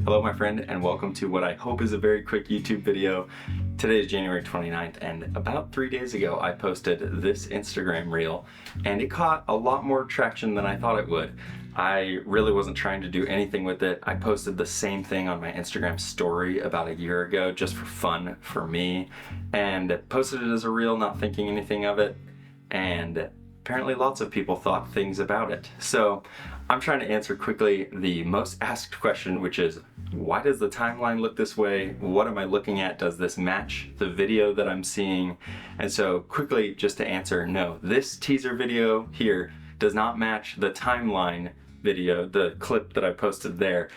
Hello my friend, and welcome to what I hope is a very quick YouTube video. Today is January 29th, and about 3 days ago I posted this Instagram reel, and it caught a lot more traction than I thought it would. I really wasn't trying to do anything with it. I posted the same thing on my Instagram story about a year ago just for fun for me, and posted it as a reel, not thinking anything of it, and apparently lots of people thought things about it. So I'm trying to answer quickly the most asked question, which is, why does the timeline look this way? What am I looking at? Does this match the video that I'm seeing? And so quickly, just to answer, no, this teaser video here does not match the timeline video, the clip that I posted there.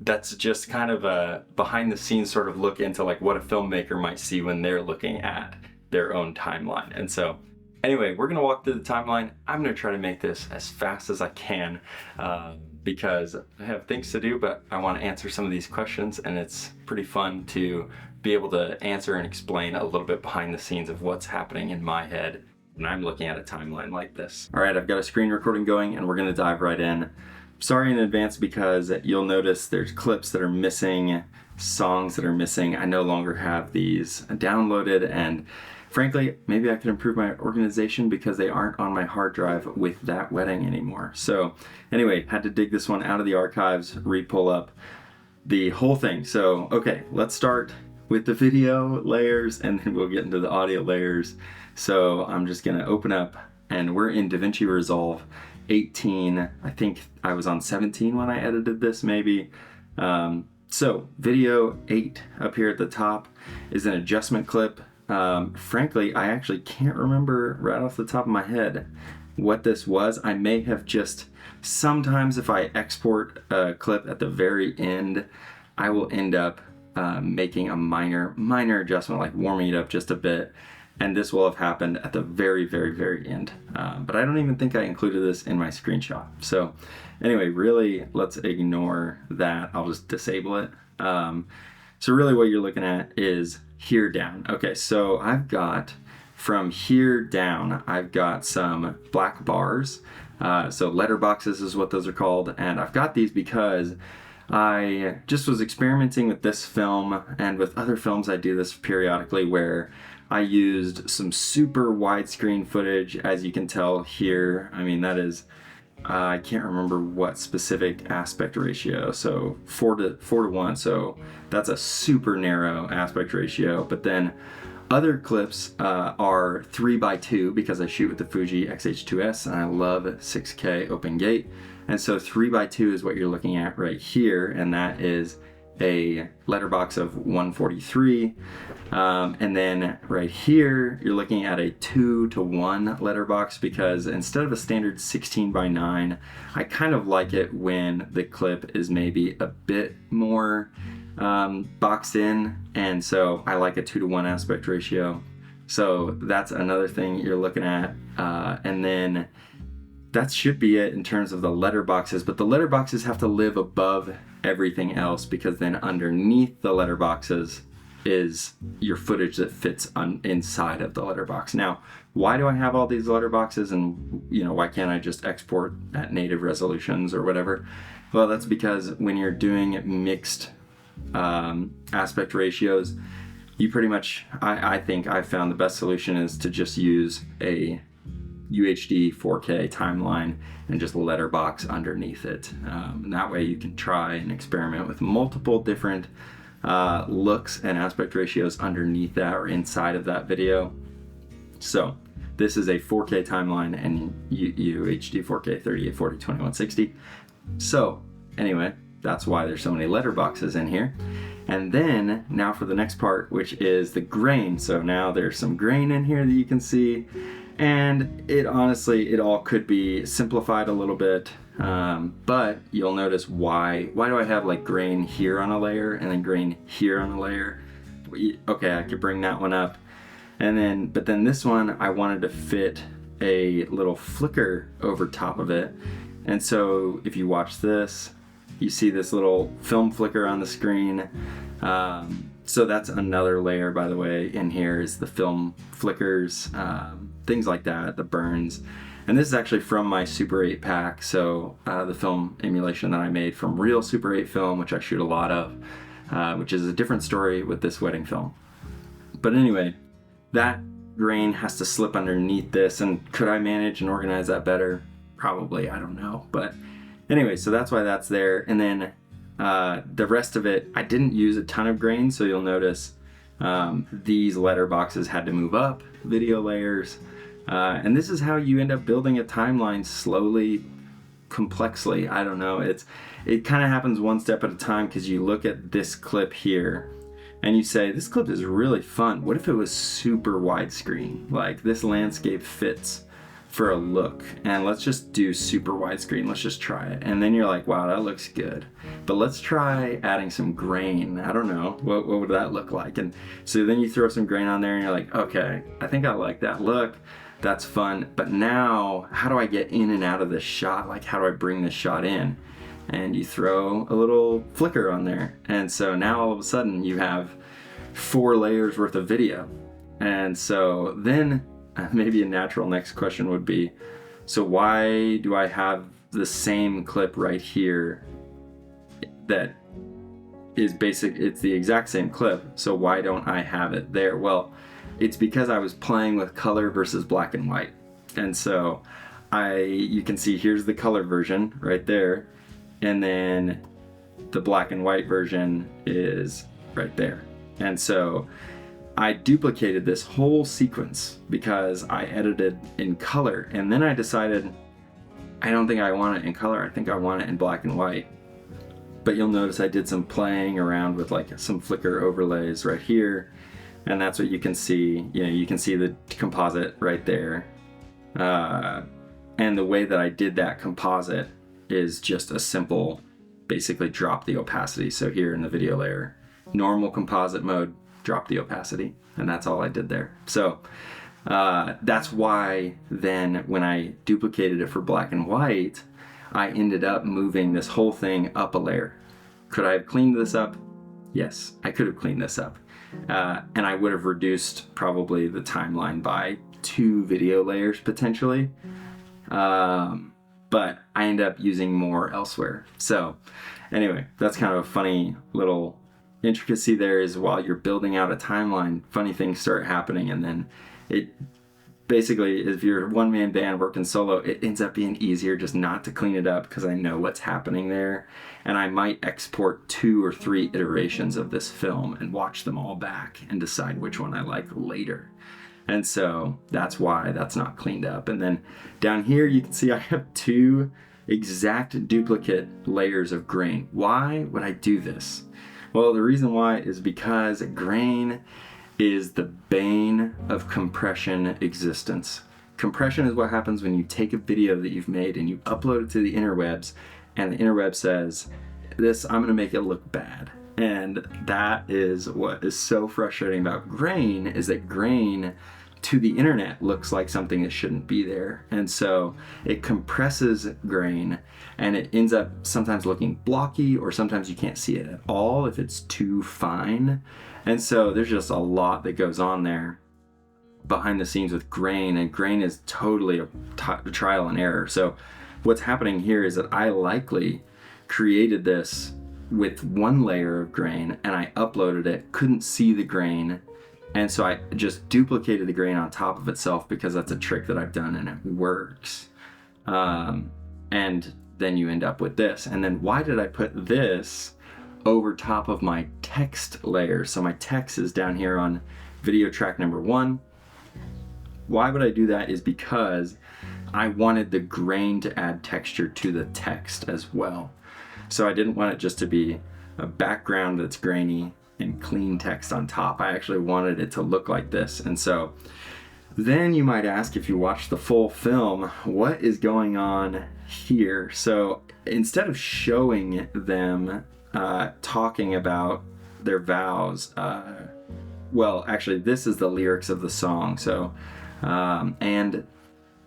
That's just kind of a behind the scenes sort of look into like what a filmmaker might see when they're looking at their own timeline. And so anyway, we're gonna walk through the timeline. I'm gonna try to make this as fast as I can because I have things to do, but I wanna answer some of these questions, and it's pretty fun to be able to answer and explain a little bit behind the scenes of what's happening in my head when I'm looking at a timeline like this. All right, I've got a screen recording going and we're gonna dive right in. Sorry in advance because you'll notice there's clips that are missing, songs that are missing. I no longer have these downloaded, and frankly, maybe I could improve my organization because they aren't on my hard drive with that wedding anymore. So anyway, had to dig this one out of the archives, re-pull up the whole thing. So, okay, let's start with the video layers and then we'll get into the audio layers. So I'm just gonna open up, and we're in Davinci Resolve 18. I think I was on 17 when I edited this, maybe. So video 8 up here at the top is an adjustment clip. Frankly, I actually can't remember right off the top of my head what this was. I may have just, sometimes if I export a clip at the very end, I will end up making a minor adjustment, like warming it up just a bit. And this will have happened at the very end. But I don't even think I included this in my screenshot. So anyway, really, let's ignore that. I'll just disable it. So really what you're looking at is here down. Okay, so I've got from here down, I've got some black bars. So letterboxes is what those are called. And I've got these because I just was experimenting with this film, and with other films I do this periodically, where I used some super widescreen footage, as you can tell here. I mean, that is, I can't remember what specific aspect ratio, so 4 to 1, so that's a super narrow aspect ratio. But then other clips are 3:2 because I shoot with the Fuji X-H2S and I love 6K open gate. And so 3:2 is what you're looking at right here, and that is a letterbox of 143. And then right here, you're looking at a 2:1 letterbox, because instead of a standard 16:9, I kind of like it when the clip is maybe a bit more boxed in. And so I like a 2:1 aspect ratio. So that's another thing you're looking at. And then that should be it in terms of the letterboxes, but the letterboxes have to live above everything else, because then underneath the letterboxes is your footage that fits inside of the letterbox. Now, why do I have all these letterboxes, and why can't I just export at native resolutions or whatever? Well, that's because when you're doing mixed aspect ratios, you pretty much, I think I've found the best solution is to just use a UHD 4K timeline and just letterbox underneath it. And that way you can try and experiment with multiple different looks and aspect ratios underneath that or inside of that video. So this is a 4K timeline and UHD 4K 3840 2160. So anyway, that's why there's so many letterboxes in here. And then now for the next part, which is the grain. So now there's some grain in here that you can see. And it honestly, it all could be simplified a little bit, but you'll notice why do I have like grain here on a layer and then grain here on a layer? Okay, I could bring that one up. But then this one, I wanted to fit a little flicker over top of it. And so if you watch this, you see this little film flicker on the screen. So that's another layer, by the way, in here is the film flickers, things like that, the burns. And this is actually from my Super 8 pack, so the film emulation that I made from real Super 8 film, which I shoot a lot of, which is a different story with this wedding film. But anyway, that grain has to slip underneath this, and could I manage and organize that better? Probably, I don't know. But anyway, so that's why that's there. And then the rest of it, I didn't use a ton of grain, so you'll notice these letter boxes had to move up, video layers. And this is how you end up building a timeline slowly, complexly. I don't know. It kind of happens one step at a time, because you look at this clip here and you say, this clip is really fun. What if it was super widescreen? Like, this landscape fits for a look, and let's just do super widescreen. Let's just try it. And then you're like, wow, that looks good. But let's try adding some grain. I don't know, what would that look like? And so then you throw some grain on there and you're like, okay, I think I like that look. That's fun. But now, how do I get in and out of this shot? Like, how do I bring this shot in? And you throw a little flicker on there. And so now all of a sudden you have 4 layers worth of video. And so then maybe a natural next question would be, so why do I have the same clip right here that is basic? It's the exact same clip, so why don't I have it there? Well, it's because I was playing with color versus black and white. And so you can see here's the color version right there, and then the black and white version is right there. And so I duplicated this whole sequence because I edited in color, and then I decided I don't think I want it in color. I think I want it in black and white. But you'll notice I did some playing around with like some flicker overlays right here, and that's what you can see. You know, you can see the composite right there. And the way that I did that composite is just a simple, basically drop the opacity. So here in the video layer, normal composite mode, drop the opacity, and that's all I did there. So that's why then when I duplicated it for black and white, I ended up moving this whole thing up a layer. Could I have cleaned this up? Yes, I could have cleaned this up. And I would have reduced probably the timeline by 2 video layers potentially. But I end up using more elsewhere. So anyway, that's kind of a funny little intricacy there, is while you're building out a timeline, funny things start happening, and then it basically, if you're a one-man band working solo, it ends up being easier just not to clean it up because I know what's happening there, and I might export 2 or 3 iterations of this film and watch them all back and decide which one I like later. And so that's why that's not cleaned up. And then down here you can see I have 2 exact duplicate layers of grain. Why would I do this? Well, the reason why is because grain is the bane of compression existence. Compression is what happens when you take a video that you've made and you upload it to the interwebs, and the interweb says, I'm gonna make it look bad. And that is what is so frustrating about grain, is that grain to the internet looks like something that shouldn't be there. And so it compresses grain, and it ends up sometimes looking blocky, or sometimes you can't see it at all if it's too fine. And so there's just a lot that goes on there behind the scenes with grain, and grain is totally a trial and error. So what's happening here is that I likely created this with 1 layer of grain, and I uploaded it, couldn't see the grain, and so I just duplicated the grain on top of itself because that's a trick that I've done and it works. And then you end up with this. And then why did I put this over top of my text layer? So my text is down here on video track number 1. Why would I do that is because I wanted the grain to add texture to the text as well. So I didn't want it just to be a background that's grainy and clean text on top. I actually wanted it to look like this. And so then you might ask, if you watch the full film, what is going on here? So instead of showing them talking about their vows, well, actually this is the lyrics of the song. So and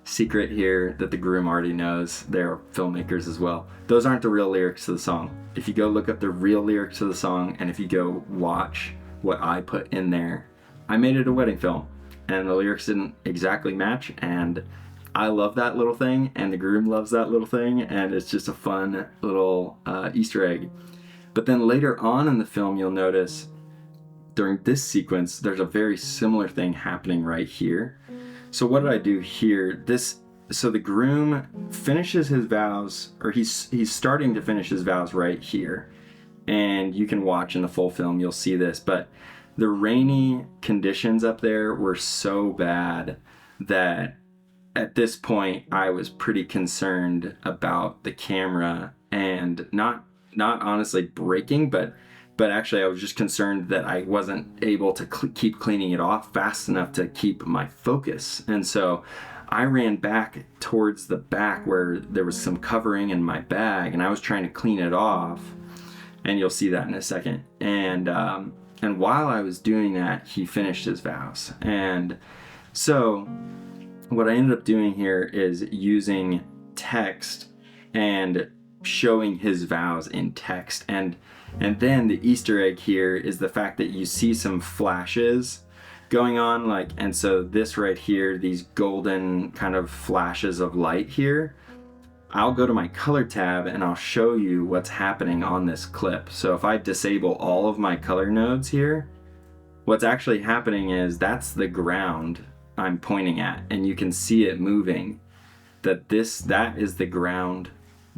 secret here that the groom already knows, they're filmmakers as well. Those aren't the real lyrics to the song. If you go look up the real lyrics to the song, and if you go watch what I put in there, I made it a wedding film, and the lyrics didn't exactly match, and I love that little thing, and the groom loves that little thing, and it's just a fun little Easter egg. But then later on in the film, you'll notice during this sequence, there's a very similar thing happening right here. So what did I do here? So the groom finishes his vows, or he's starting to finish his vows right here. And you can watch in the full film, you'll see this. But the rainy conditions up there were so bad that at this point I was pretty concerned about the camera, and not honestly breaking, but actually I was just concerned that I wasn't able to keep cleaning it off fast enough to keep my focus. And so I ran back towards the back where there was some covering in my bag, and I was trying to clean it off, and you'll see that in a second. And while I was doing that, he finished his vows. And so what I ended up doing here is using text and showing his vows in text. And then the Easter egg here is the fact that you see some flashes going on, like, and so this right here, these golden kind of flashes of light here, I'll go to my color tab and I'll show you what's happening on this clip. So if I disable all of my color nodes here, what's actually happening is that's the ground I'm pointing at, and you can see it moving. That is the ground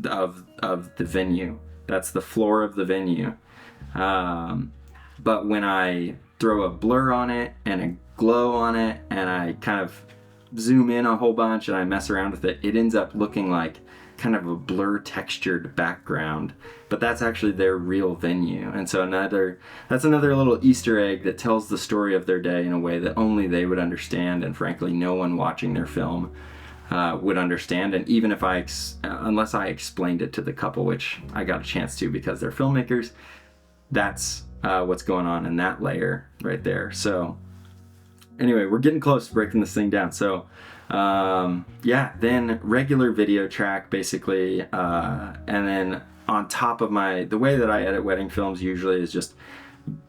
of the venue. That's the floor of the venue. But when I throw a blur on it and a glow on it, and I kind of zoom in a whole bunch and I mess around with it, it ends up looking like kind of a blur textured background, but that's actually their real venue. And so that's another little Easter egg that tells the story of their day in a way that only they would understand, and frankly no one watching their film would understand. And even if unless I explained it to the couple, which I got a chance to because they're filmmakers, that's what's going on in that layer right there. So anyway, we're getting close to breaking this thing down. So then regular video track basically, and then on top of the way that I edit wedding films usually is just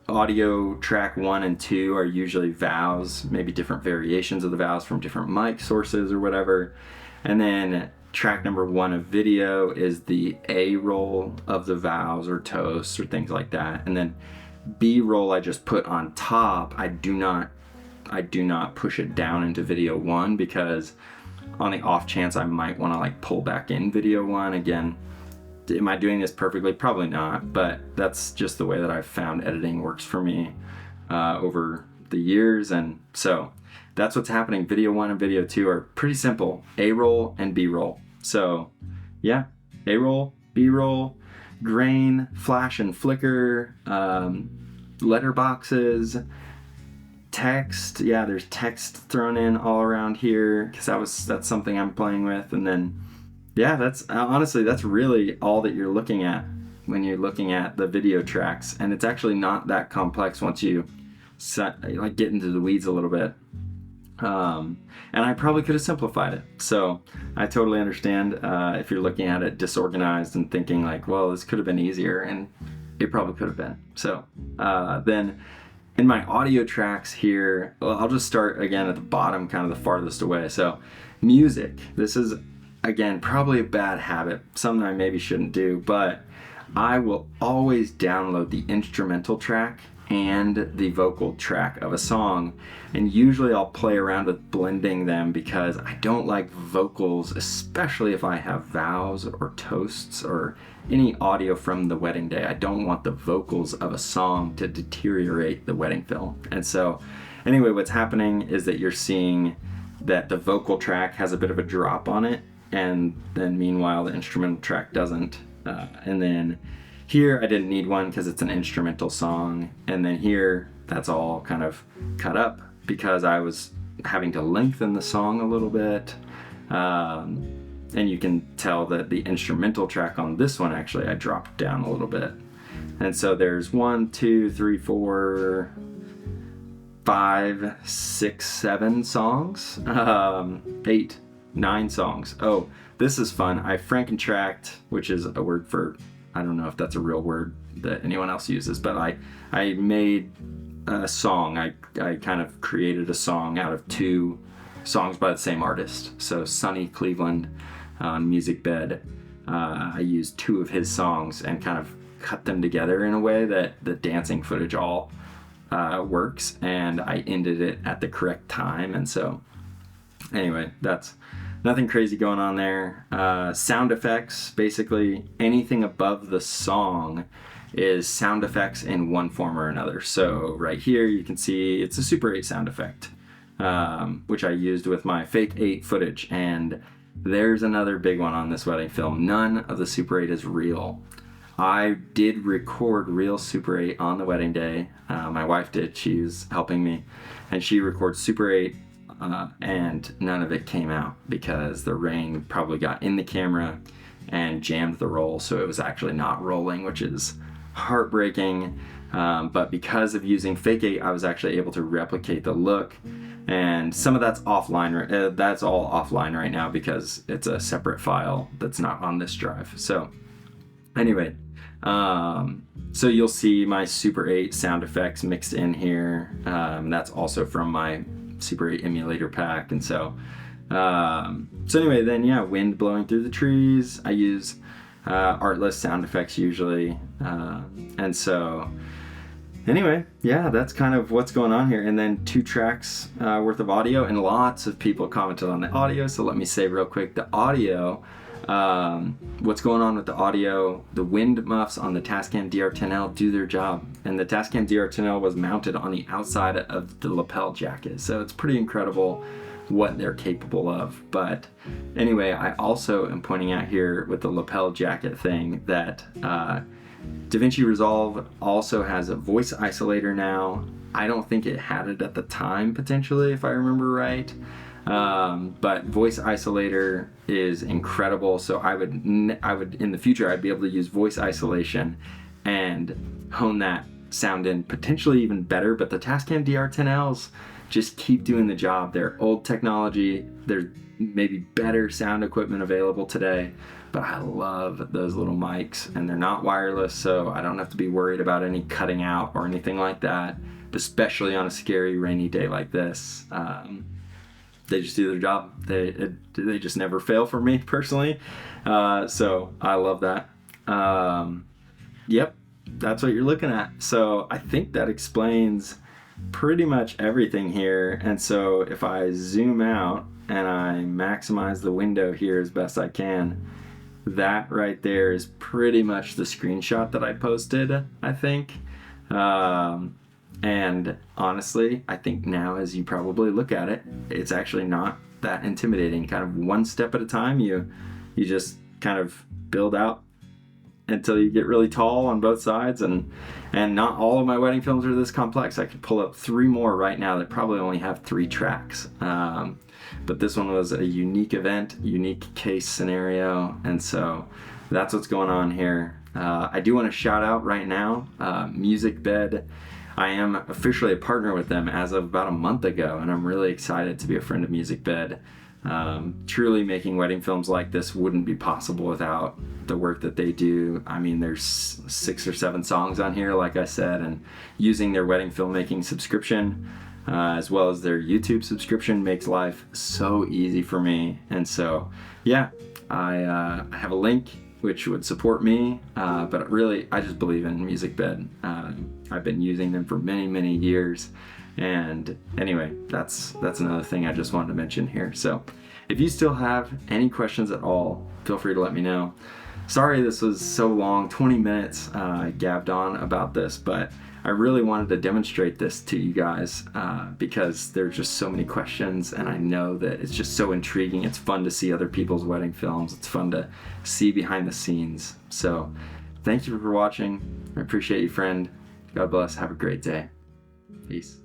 audio track 1 and 2 are usually vows, maybe different variations of the vows from different mic sources or whatever. And then track number 1 of video is the A roll of the vows or toasts or things like that. And then B roll I just put on top. I do not push it down into video 1, because on the off chance I might want to like pull back in video 1 again. Am I doing this perfectly? Probably not, but that's just the way that I've found editing works for me over the years. And so that's what's happening. Video 1 and video 2 are pretty simple: A roll and B roll. So yeah, A roll, B roll, grain, flash and flicker, letter boxes, text. Yeah, there's text thrown in all around here because that's something I'm playing with. And then yeah, that's honestly, that's really all that you're looking at when you're looking at the video tracks. And it's actually not that complex once you get into the weeds a little bit. And I probably could have simplified it. So I totally understand if you're looking at it disorganized and thinking like, well, this could have been easier, and it probably could have been. So then in my audio tracks here, well, I'll just start again at the bottom, kind of the farthest away. So music, this is again probably a bad habit, something I maybe shouldn't do, but I will always download the instrumental track and the vocal track of a song, and usually I'll play around with blending them because I don't like vocals, especially if I have vows or toasts or any audio from the wedding day. I don't want the vocals of a song to deteriorate the wedding film. And so anyway, what's happening is that you're seeing that the vocal track has a bit of a drop on it, and then meanwhile the instrumental track doesn't. And then here I didn't need one because it's an instrumental song, and then here that's all kind of cut up because I was having to lengthen the song a little bit. And you can tell that the instrumental track on this one, actually, I dropped down a little bit. And so there's 1, 2, 3, 4, 5, 6, 7 songs, 8, 9 songs. Oh, this is fun. I frankentracked, which is a word for, I don't know if that's a real word that anyone else uses, but I made a song. I kind of created a song out of 2 songs by the same artist. So Sonny Cleveland on Music Bed, I used 2 of his songs and kind of cut them together in a way that the dancing footage all works, and I ended it at the correct time. And so anyway, that's nothing crazy going on there. Sound effects, basically anything above the song is sound effects in one form or another. So right here you can see it's a Super 8 sound effect, which I used with my Fake 8 footage. And there's another big one on this wedding film. None of the Super 8 is real. I did record real Super 8 on the wedding day. My wife did. She was helping me, and she records Super 8, and none of it came out because the rain probably got in the camera and jammed the roll, so it was actually not rolling, which is heartbreaking. But because of using Fake 8, I was actually able to replicate the look, and some of that's offline. That's all offline right now because it's a separate file that's not on this drive. So anyway, so you'll see my Super 8 sound effects mixed in here. That's also from my Super 8 emulator pack. And so anyway, then yeah, wind blowing through the trees. I use artless sound effects usually. And so anyway, yeah, that's kind of what's going on here. And then 2 tracks worth of audio, and lots of people commented on the audio. So let me say real quick, the audio, what's going on with the audio, the wind muffs on the Tascam DR10L do their job. And the Tascam DR10L was mounted on the outside of the lapel jacket. So it's pretty incredible what they're capable of. But anyway, I also am pointing out here with the lapel jacket thing that Davinci Resolve also has a voice isolator now. I don't think it had it at the time, potentially, if I remember right. But voice isolator is incredible. So I would in the future, I'd be able to use voice isolation and hone that sound in potentially even better. But the Tascam DR10Ls just keep doing the job. They're old technology. There's maybe better sound equipment available today, but I love those little mics, and they're not wireless, so I don't have to be worried about any cutting out or anything like that, especially on a scary rainy day like this. They just do their job. They just never fail for me personally. So I love that. Yep, that's what you're looking at. So I think that explains pretty much everything here. And so if I zoom out and I maximize the window here as best I can, that right there is pretty much the screenshot that I posted, I think. And honestly, I think now as you probably look at it, it's actually not that intimidating. Kind of one step at a time, you just kind of build out until you get really tall on both sides. And not all of my wedding films are this complex. I could pull up 3 more right now that probably only have 3 tracks. But this one was a unique event, unique case scenario. And so that's what's going on here. I do want to shout out right now, Music Bed. I am officially a partner with them as of about a month ago, and I'm really excited to be a friend of Music Bed. Truly making wedding films like this wouldn't be possible without the work that they do. I mean, there's 6 or 7 songs on here, like I said, and using their wedding filmmaking subscription as well as their YouTube subscription makes life so easy for me. And so, yeah, I have a link which would support me, but really, I just believe in Music Bed. I've been using them for many, many years. And anyway, that's another thing I just wanted to mention here. So if you still have any questions at all, feel free to let me know. Sorry this was so long, 20 minutes I gabbed on about this, but I really wanted to demonstrate this to you guys because there's just so many questions, and I know that it's just so intriguing. It's fun to see other people's wedding films. It's fun to see behind the scenes. So thank you for watching. I appreciate you, friend. God bless. Have a great day. Peace.